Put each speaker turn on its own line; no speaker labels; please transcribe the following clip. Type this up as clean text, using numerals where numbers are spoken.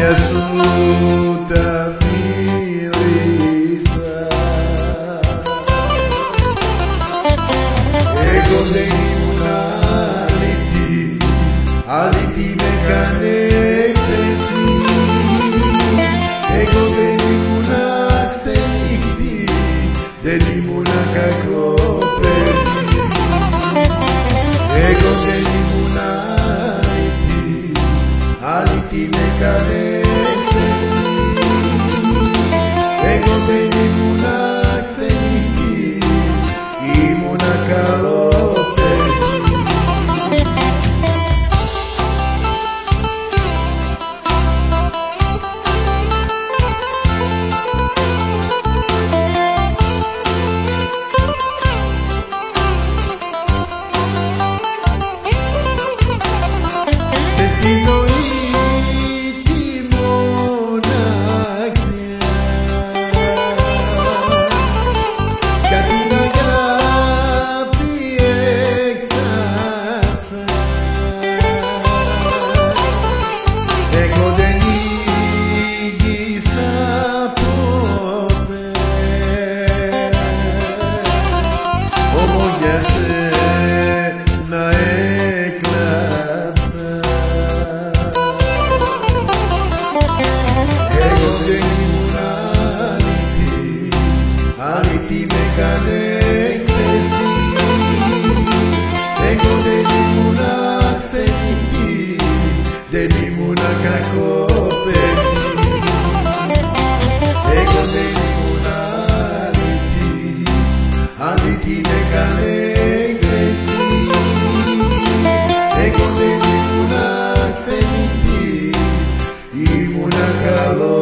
Ομόνια σου τα μίλησα. Εγώ δεν ήμουν αλήτης, αλήτη με κάνες εσύ. Εγώ δεν ήμουν ξενύχτη, δεν ήμουν κακό παιδί. Εγώ δεν ήμουν αλήτης, αλήτη με κάνες εσύ. Εγώ δεν ήμουν ξενύχτη, ήμουν καλό παιδί. Εγώ δεν ήγησα ποτέ, όμως για σένα έκλαψα. Εγώ δεν ήμουν αλήτης, αλήτη με κάνες εσύ. Εγώ δεν ήμουν ξενύχτη, δεν ήμουν κακό παιδί. Εγώ δεν ήμουν αλήτης, αλήτη με κάνες εσύ. Εγώ δεν ήμουν ξενύχτη, ήμουν καλό